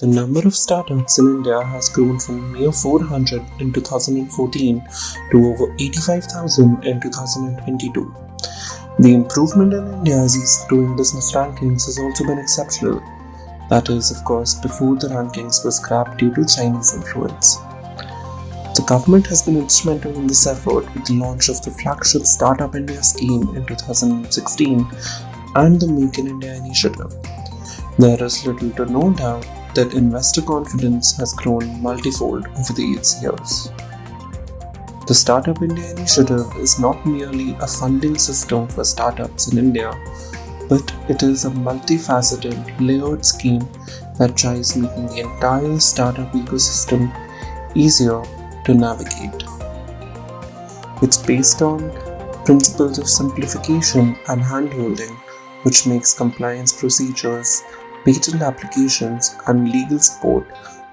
The number of startups in India has grown from mere 400 in 2014 to over 85,000 in 2022. The improvement in India's ease of doing business rankings has also been exceptional. That is, of course, before the rankings were scrapped due to Chinese influence. The government has been instrumental in this effort with the launch of the flagship Startup India scheme in 2016 and the Make in India initiative. There is little to no doubt that investor confidence has grown multifold over these years. The Startup India initiative is not merely a funding system for startups in India, but it is a multifaceted, layered scheme that tries making the entire startup ecosystem easier to navigate. It's based on principles of simplification and handholding, which makes compliance procedures, patent applications, and legal support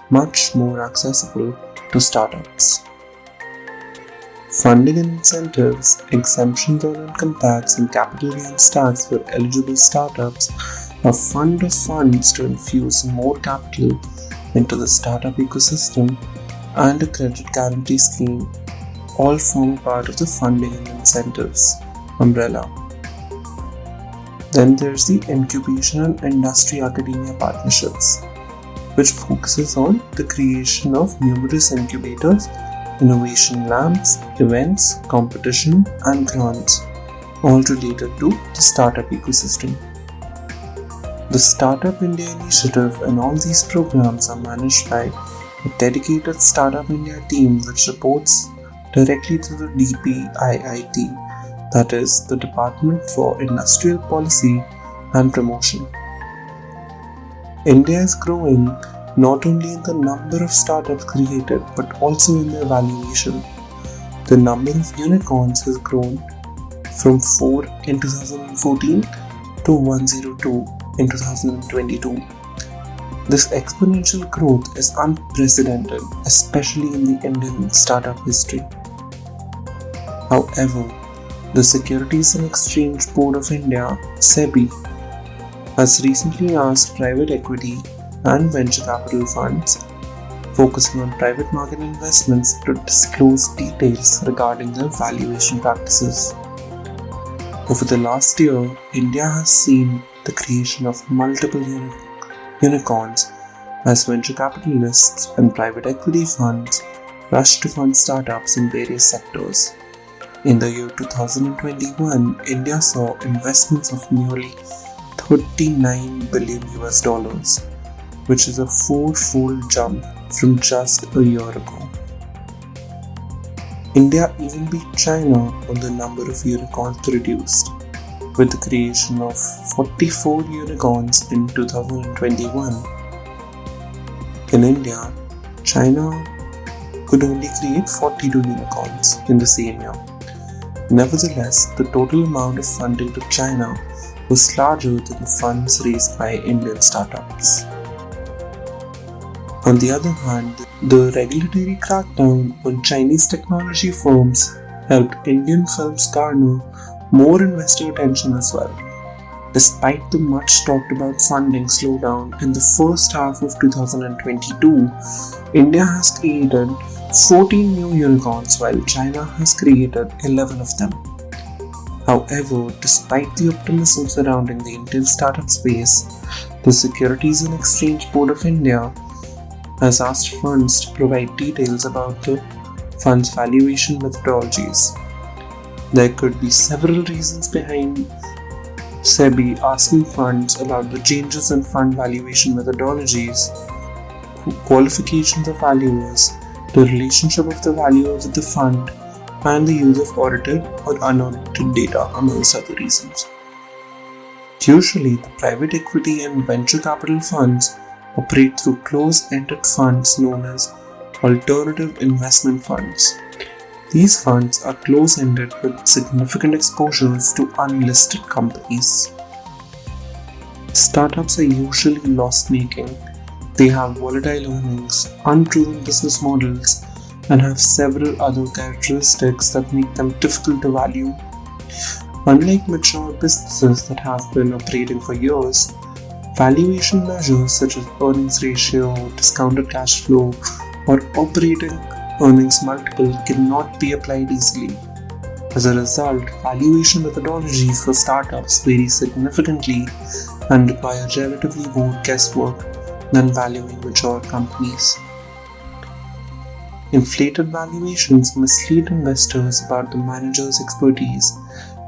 much more accessible to startups. Funding and incentives, exemptions on income tax, and capital gains tax for eligible startups, a fund of funds to infuse more capital into the startup ecosystem, and a credit guarantee scheme all form a part of the funding and incentives umbrella. Then there's the incubation and industry academia partnerships, which focuses on the creation of numerous incubators, innovation labs, events, competition, and grants, all related to the startup ecosystem. The Startup India initiative and all these programs are managed by a dedicated Startup India team which reports directly to the DPIIT, that is, the Department for Industrial Policy and Promotion. India is growing not only in the number of startups created but also in their valuation. The number of unicorns has grown from 4 in 2014 to 102 in 2022. This exponential growth is unprecedented, especially in the Indian startup history. However, the Securities and Exchange Board of India, SEBI, has recently asked private equity and venture capital funds focusing on private market investments to disclose details regarding their valuation practices. Over the last year, India has seen the creation of multiple unicorns as venture capitalists and private equity funds rush to fund startups in various sectors. In the year 2021, India saw investments of nearly $39 billion, which is a four-fold jump from just a year ago. India even beat China on the number of unicorns produced, with the creation of 44 unicorns in 2021. In India, China could only create 42 unicorns in the same year. Nevertheless, the total amount of funding to China was larger than the funds raised by Indian startups. On the other hand, the regulatory crackdown on Chinese technology firms helped Indian firms garner more investor attention as well. Despite the much talked about funding slowdown in the first half of 2022, India has created 14 new unicorns while China has created 11 of them. However, despite the optimism surrounding the Indian startup space, the Securities and Exchange Board of India has asked funds to provide details about the fund's valuation methodologies. There could be several reasons behind SEBI asking funds about the changes in fund valuation methodologies, qualifications of valuers, the relationship of the valuer with the fund, and the use of audited or unaudited data, amongst other reasons. Usually, the private equity and venture capital funds operate through closed-ended funds known as alternative investment funds. These funds are close-ended with significant exposures to unlisted companies. Startups are usually loss-making. They have volatile earnings, unproven business models, and have several other characteristics that make them difficult to value. Unlike mature businesses that have been operating for years, Valuation measures such as earnings ratio, discounted cash flow, or operating earnings multiple cannot be applied easily. As a result, valuation methodologies for startups vary significantly and require relatively more guesswork than valuing mature companies. Inflated valuations mislead investors about the manager's expertise,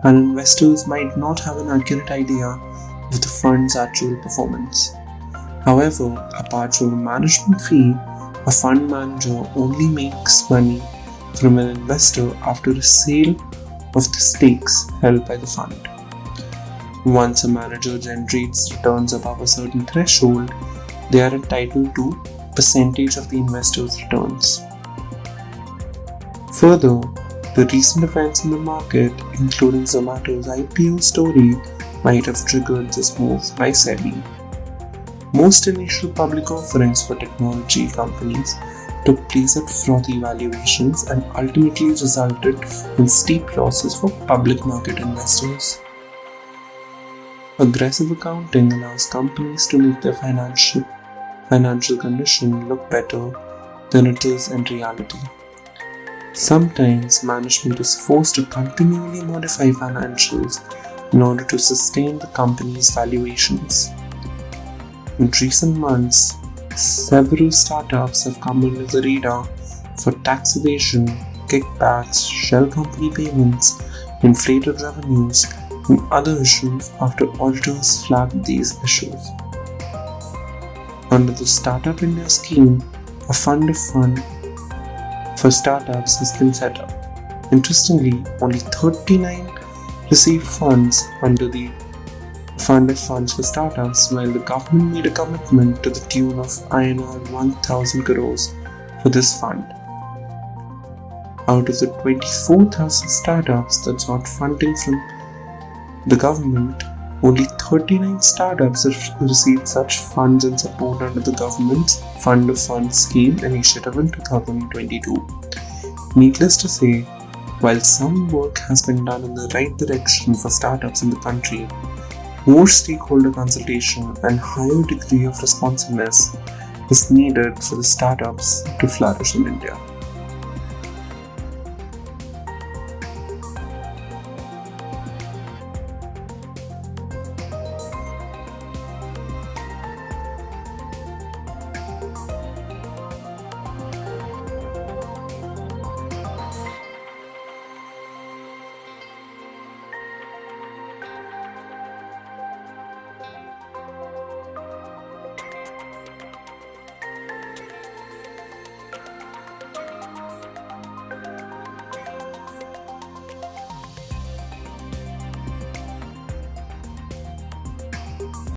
and investors might not have an accurate idea of the fund's actual performance. However, apart from a management fee, a fund manager only makes money from an investor after a sale of the stakes held by the fund. Once a manager generates returns above a certain threshold, they are entitled to percentage of the investor's returns. Further, the recent events in the market, including Zomato's IPO story, might have triggered this move by SEBI. Most initial public offerings for technology companies took place at frothy valuations and ultimately resulted in steep losses for public market investors. Aggressive accounting allows companies to make their financial condition look better than it is in reality. Sometimes management is forced to continually modify financials in order to sustain the company's valuations. In recent months, several startups have come under the radar for tax evasion, kickbacks, shell company payments, inflated revenues, and other issues after auditors flagged these issues. Under the Startup India scheme, a fund of funds for startups has been set up. Interestingly, only 39 received funds under the Fund of Funds for Startups, while the government made a commitment to the tune of INR 1,000 crores for this fund. Out of the 24,000 startups that sought funding from the government, only 39 startups have received such funds and support under the government's Fund of Funds scheme initiative in 2022. Needless to say, while some work has been done in the right direction for startups in the country, more stakeholder consultation and higher degree of responsiveness is needed for the startups to flourish in India.